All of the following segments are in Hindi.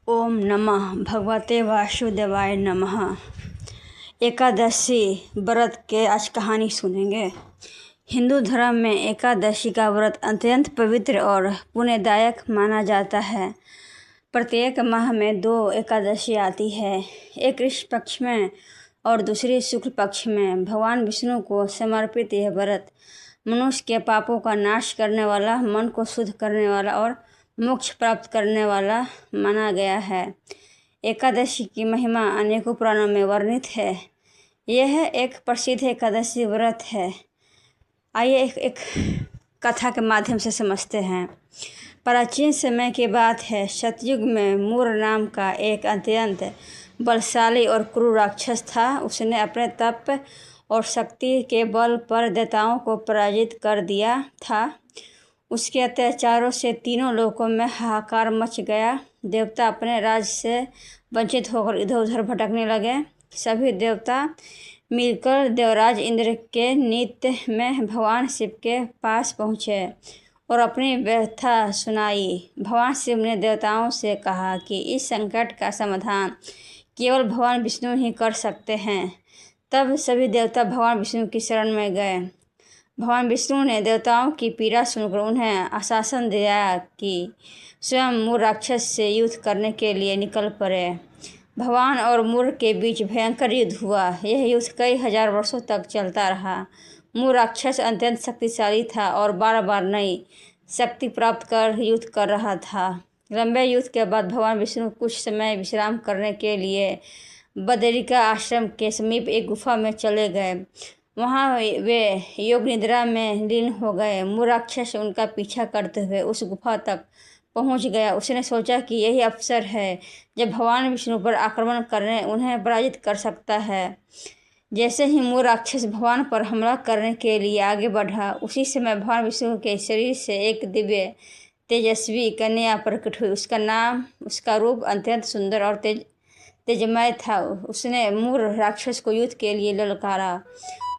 ओम नमः भगवते वासुदेवाय नमः। एकादशी व्रत के आज कहानी सुनेंगे। हिंदू धर्म में एकादशी का व्रत अत्यंत पवित्र और पुण्यदायक माना जाता है। प्रत्येक माह में 2 एकादशी आती है, एक कृष्ण पक्ष में और दूसरी शुक्ल पक्ष में। भगवान विष्णु को समर्पित यह व्रत मनुष्य के पापों का नाश करने वाला, मन को शुद्ध करने वाला और मोक्ष प्राप्त करने वाला माना गया है। एकादशी की महिमा अनेकों पुराणों में वर्णित है। यह एक प्रसिद्ध एकादशी व्रत है। आइए एक कथा के माध्यम से समझते हैं। प्राचीन समय की बात है। सतयुग में मूर नाम का एक अत्यंत बलशाली और क्रूर राक्षस था। उसने अपने तप और शक्ति के बल पर देवताओं को पराजित कर दिया था। उसके अत्याचारों से तीनों लोकों में हाहाकार मच गया। देवता अपने राज से वंचित होकर इधर उधर भटकने लगे। सभी देवता मिलकर देवराज इंद्र के नित्य में भगवान शिव के पास पहुँचे और अपनी व्यथा सुनाई। भगवान शिव ने देवताओं से कहा कि इस संकट का समाधान केवल भगवान विष्णु ही कर सकते हैं। तब सभी देवता भगवान विष्णु की शरण में गए। भगवान विष्णु ने देवताओं की पीड़ा सुनकर उन्हें आश्वासन दिया कि स्वयं मूर राक्षस से युद्ध करने के लिए निकल पड़े। भगवान और मूर के बीच भयंकर युद्ध हुआ। यह युद्ध कई हजार वर्षों तक चलता रहा। मूर राक्षस अत्यंत शक्तिशाली था और बार बार नई शक्ति प्राप्त कर युद्ध कर रहा था। लंबे युद्ध के बाद भगवान विष्णु कुछ समय विश्राम करने के लिए बदरिका आश्रम के समीप एक गुफा में चले गए। वहाँ वे योग निद्रा में लीन हो गए। मूर राक्षस उनका पीछा करते हुए उस गुफा तक पहुँच गया। उसने सोचा कि यही अवसर है जब भगवान विष्णु पर आक्रमण करने उन्हें पराजित कर सकता है। जैसे ही मूर राक्षस भगवान पर हमला करने के लिए आगे बढ़ा, उसी समय भगवान विष्णु के शरीर से एक दिव्य तेजस्वी कन्या प्रकट हुई। उसका रूप अत्यंत सुंदर और तेजमय था। उसने मूर राक्षस को युद्ध के लिए ललकारा।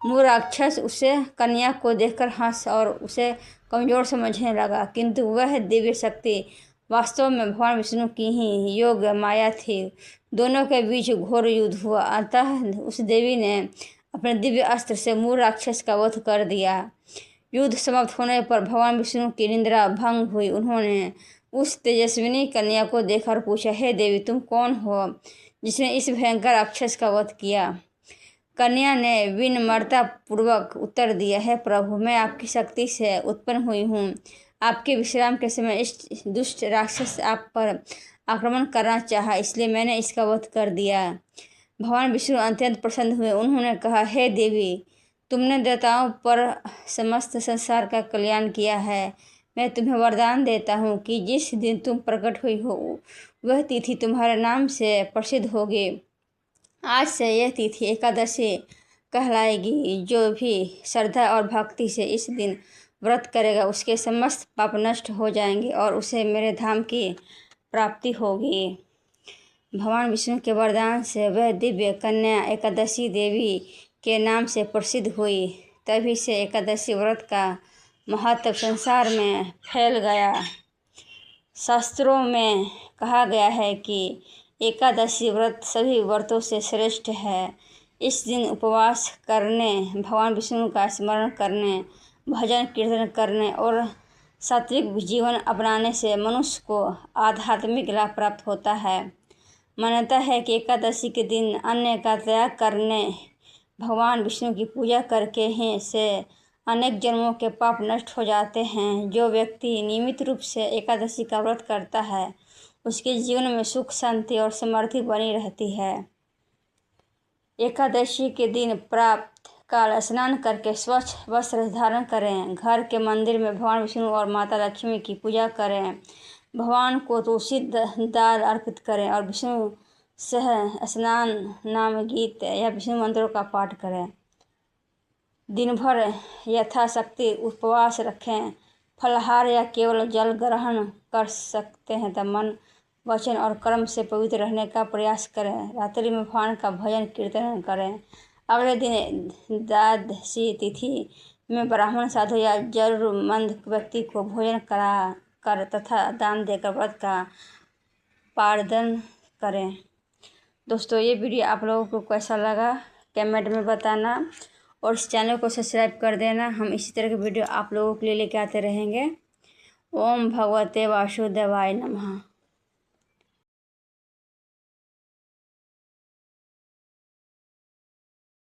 मूर राक्षस उसे कन्या को देखकर हंस और उसे कमजोर समझने लगा, किंतु वह दिव्य शक्ति वास्तव में भगवान विष्णु की ही योग माया थी। दोनों के बीच घोर युद्ध हुआ। अतः उस देवी ने अपने दिव्य अस्त्र से मूर राक्षस का वध कर दिया। युद्ध समाप्त होने पर भगवान विष्णु की निद्रा भंग हुई। उन्होंने उस तेजस्विनी कन्या को देखकर पूछा, हे देवी, तुम कौन हो जिसने इस भयंकर राक्षस का वध किया? कन्या ने विनम्रता पूर्वक उत्तर दिया, है प्रभु, मैं आपकी शक्ति से उत्पन्न हुई हूँ। आपके विश्राम के समय इस दुष्ट राक्षस आप पर आक्रमण करना चाहा, इसलिए मैंने इसका वध कर दिया। भगवान विष्णु अत्यंत प्रसन्न हुए। उन्होंने कहा, हे देवी, तुमने देवताओं पर समस्त संसार का कल्याण किया है। मैं तुम्हें वरदान देता हूँ कि जिस दिन तुम प्रकट हुई हो वह तिथि तुम्हारे नाम से प्रसिद्ध होगी। आज से यह तिथि एकादशी कहलाएगी। जो भी श्रद्धा और भक्ति से इस दिन व्रत करेगा उसके समस्त पाप नष्ट हो जाएंगे और उसे मेरे धाम की प्राप्ति होगी। भगवान विष्णु के वरदान से वह दिव्य कन्या एकादशी देवी के नाम से प्रसिद्ध हुई। तभी से एकादशी व्रत का महत्व संसार में फैल गया। शास्त्रों में कहा गया है कि एकादशी व्रत सभी व्रतों से श्रेष्ठ है। इस दिन उपवास करने, भगवान विष्णु का स्मरण करने, भजन कीर्तन करने और सात्विक जीवन अपनाने से मनुष्य को आध्यात्मिक लाभ प्राप्त होता है। मान्यता है कि एकादशी के दिन अन्न का त्याग करने, भगवान विष्णु की पूजा करके ही से अनेक जन्मों के पाप नष्ट हो जाते हैं। जो व्यक्ति नियमित रूप से एकादशी का व्रत करता है उसके जीवन में सुख, शांति और समृद्धि बनी रहती है। एकादशी के दिन प्रातः काल स्नान करके स्वच्छ वस्त्र धारण करें। घर के मंदिर में भगवान विष्णु और माता लक्ष्मी की पूजा करें। भगवान को तुलसी दाल अर्पित करें और विष्णु सह स्नान नाम गीत या विष्णु मंत्रों का पाठ करें। दिन भर यथाशक्ति उपवास रखें। फलाहार या केवल जल ग्रहण कर सकते हैं तब मन, वचन और कर्म से पवित्र रहने का प्रयास करें। रात्रि में भगवान का भजन कीर्तन करें। अगले दिन द्वादशी तिथि में ब्राह्मण, साधु या जरूरतमंद व्यक्ति को भोजन करा कर तथा दान देकर व्रत का प्रार्थना करें। दोस्तों, ये वीडियो आप लोगों को कैसा लगा कमेंट में बताना और इस चैनल को सब्सक्राइब कर देना। हम इसी तरह की वीडियो आप लोगों के लिए लेके आते रहेंगे। ओम भगवते वासुदेवाय नमः।